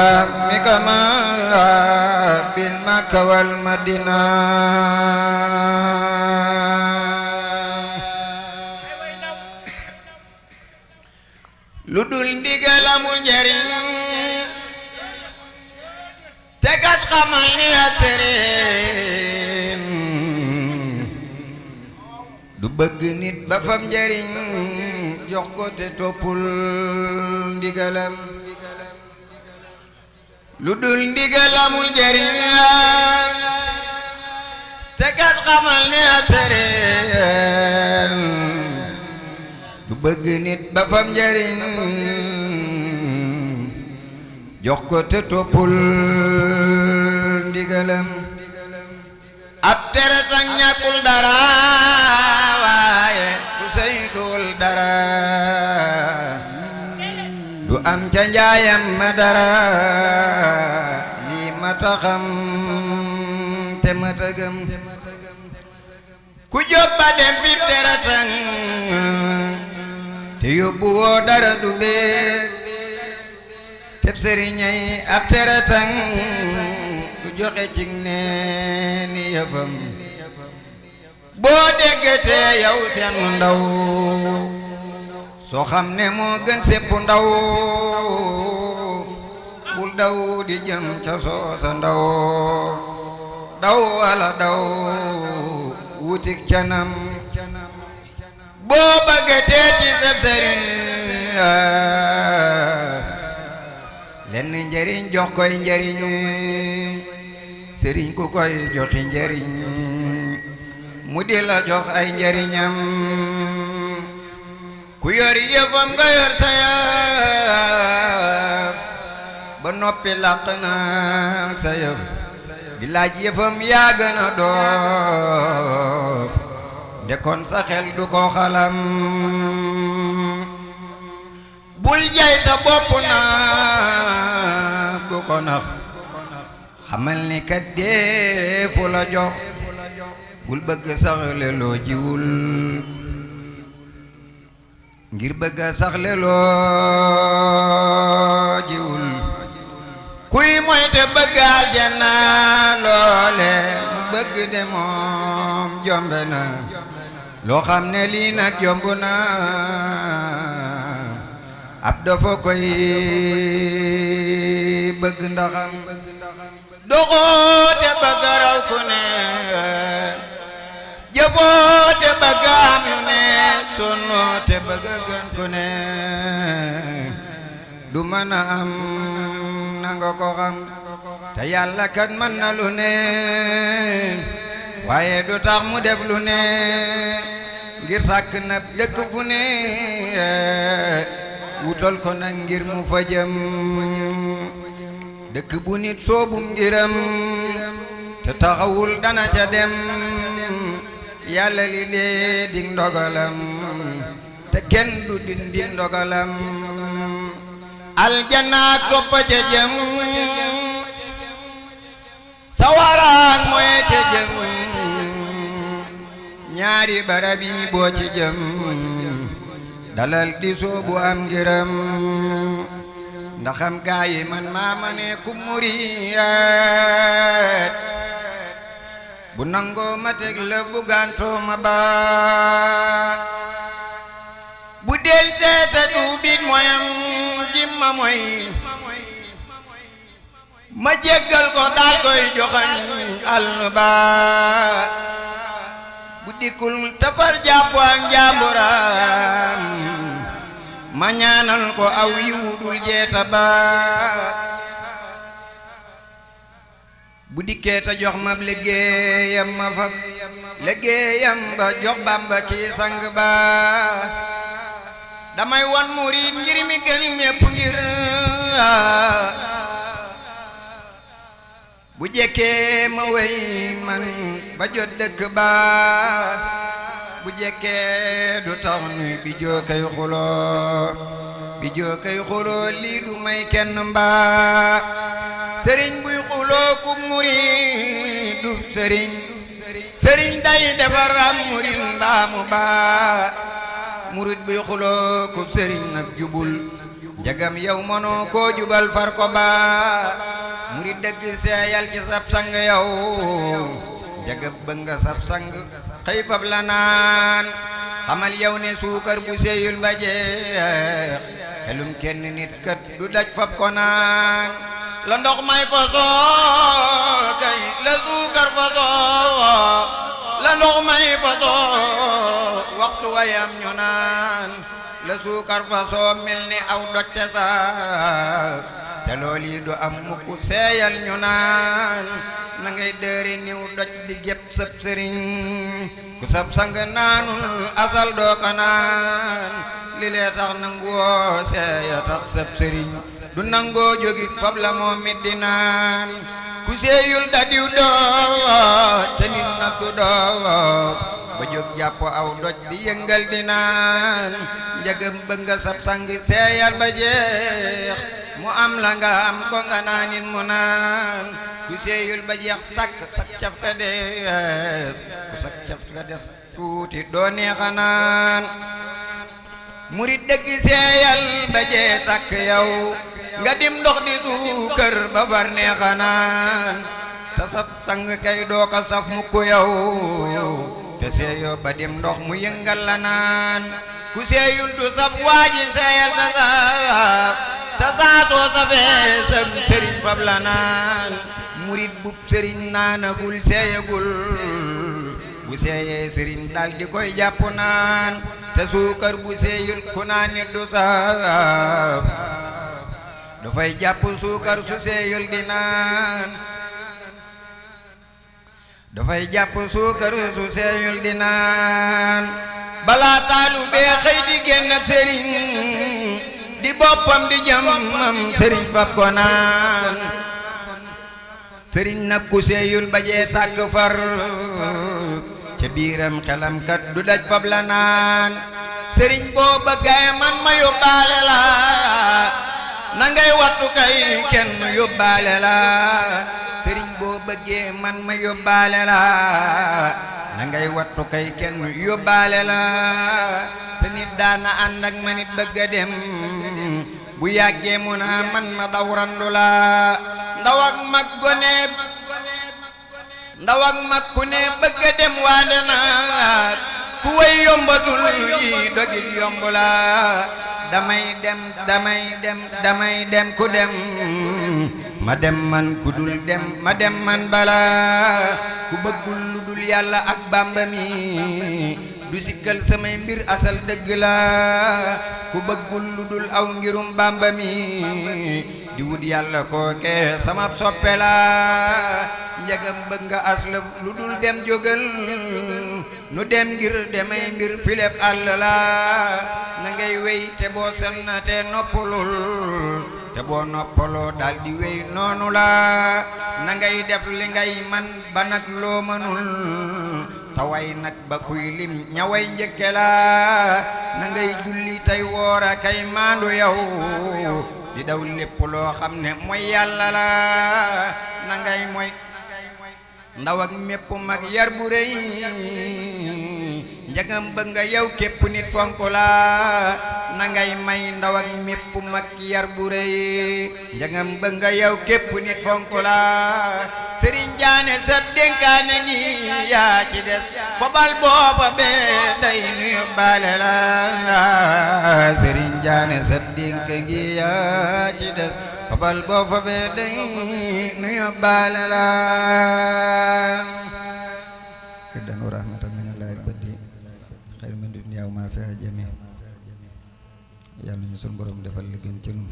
كما بالمكة والمدينة ludul ndigal amul njariñ te kat xamal ni ak sëriñ du bëgg nit ba fam njariñ jox ko te toppul ndigalam ludul ndigal amul njariñ te kat xamal ni ak sëriñ du bëgg nit ba fam njariñ jox ko te toppul ndigalam ab tere tang ñàkkul dara waaye du saytuwul dara du am ca njaayam ma dara lii ma taxam te ma tëgëm ku jóg ba dem fi tere tang te yóbbu woo dara du beeg teb sëriñay ab tere tang du joxe cig nee ni yëfam boo déggatee yow seen ndaw soo xam ne moo gën sépp ndaw bul daw di jëm ca soosa ndaw daw wala daw wutik canam boo bëggatee ci sab sëriñ lenn njariñ jox koy njariñ sëriñ ku koy joxi njariñ mu di la jox ay njariñam ku yor yëfam nga yor sa yëf ba noppi làq na sa yëf di laaj yëfam yaa gën a doof ndekoon sa xel du ko xalam bul jay sa bopp na bu ko nax xamal ni kat deefu la jox bul bëgg saxle loo jiwul ngir bëgg saxle loo jiwul kuy moy te bëgg aljanna loole mu bëgg de moom jombe na loo xam ne lii nag yomb na ab dafa koy bëgg ndaxam doxoo te bëgg raw ku ne jëfoo te bëgg am yu ne sonnoo te bëgg gën ku ne du mën a am nanga ko xam te yàlla kat mën na lu ne waaye du tax mu def lu ne ngir sàkk na dëkk fu ne wutal ko nag ngir mu fa jëm dëkk bu nit soobum ngiram te taxawul dana ca dem yàlla li lee di ndogalam te kenn du dindi ndogalam aljanna toppa ca jëm sawaraan mooy ca jëm ñaari barab yi boo ci jëm dalal di soobu am ngiram ndaxam gaayi man maama ne ku muriyaat bu nangoo ma teg la bu gantoo ma baat bu del seeta tuubit moyam jimma moy ma jéggal ko daal koy joxañ al baat bu dikkul tafar jàpp ak njàmburam ma ñaanal ko aw yiwudul jeeta baat bu dikkee ta jox ma liggéeyam ma fab liggéeyam ba jox Bamba ki sang ba damay wan murid ngir mi gën ñépp ngir bu jekkee ma wey man ba jot dëkk ba bu jekkee du tax nuy bi joo kay xuloo lii du may kenn mbaa sëriñ buy xuloo ku murid du sëriñ day defar am murid mbaa mu baa murid buy xuloo ku sëriñ nag jubul jagam yow mënoo koo jubal far ko ba murid dëgg seeyal ci sab sang yow jagab bëgg nga sab sang xëy fab la naan xamal yow ne suukar bu seeyul ba jeex xelum kenn nit kat du daj fab ko naan la ndox may fasoo kay la suukar fasoo la ndox may fasoo waxtu wayam ñu naan la suukar fasoo mel ni aw doj te sax te lool yi du am mukk seeyal ñu naan na ngay dëri niw doj di gépp sab sëriñ ku sab sang naanul asal doo ko naan li lee tax nangoo seeya tax sab sëriñ du nangoo jógit fab la moom it di naan ku seeyul dadiw doo te nit nag du doo ba jóg jàpp aw doj di yëngal di naan njëgëm bëgg nga sab sang seeyal ba jeex mu am la nga am ko nga naanin mu naan ku seeyul ba jeex takk sak caf ka des ku sak caf ka des tuuti doo neexa naan murid dëgg seeyal ba jeex takk yow nga dim ndox di suukar ba far neexa naan te sab sang kay doo ko saf mukk yow te seeyoo ba dim ndox mu yëngal la naan ku seeyul du saf waaji seeyal ta saf te saatoo safee sab sëriñ fab la naan murid bub sëriñ naanagul seeyagul bu seeyee sëriñ dal di koy jàpp naan te suukar bu seeyul ku naan nit du saf dafay jàpp suukar su seeyul di naan dafay jàpp suukar su seeyul di naan balaa taalu bee xëy di génn ak sëriñ di boppam di jëmmam sëriñ fab ko naan sëriñ nag ku seeyul ba jee tàgg far ca biiram xelam kat du daj fab la naan sëriñ boo bëggee man ma yóbbaale la na ngay wattu kay kenn yóbbaale la sëriñ boo bëggee man ma yóbbaale la na ngay wattu kay kenn yóbbaale la te nit daana ànd ak ma nit bëgg a dem bu yàggee mu naa man ma daw randu la ndaw ak mag gone ndaw ak mag ku ne bëgg a dem waande naat ku way yombatul yi dogit yomb la damay dem ku dem ma dem man ku dul dem ma dem man bala ku bëggul lu dul yàlla ak Bàmba mi du sikkal samay mbir asal dëgg la ku bëggul lu dul aw ngirum Bàmba mi di wut yàlla kooke sama soppe la njagam bëgg nga asla lu dul dem jógal nu dem ngir demay mbir filep àll la na ngay wey te boo senna te noppalul te boo noppaloo dal di wey noonu la na ngay def li ngay man ba nag loo mënul taway nag ba kuy lim ñaway njëkke la na ngay julli tey woora kay maandu yow di daw lépp loo xam ne mooy yàlla la na ngay mooy ndaw ak mépp mag yar bu rëy njagam bëgg nga yow képp nit fonk la na ngay may ndaw ak mépp mag yar bu rëy njagam bëgg nga yow képp nit fonk la sëriñ jaane sab dénkaane ngi yaa ci des fobal booba bee day nuyu baale la sëriñ jaane sab dénk ngi yaa ci des fobal booba bee day nuyu baale la dan wa rahmatan minallahi badi xayr min dunya wa ma fiha jami yàlla ñu sun borom defal li gën ci ñun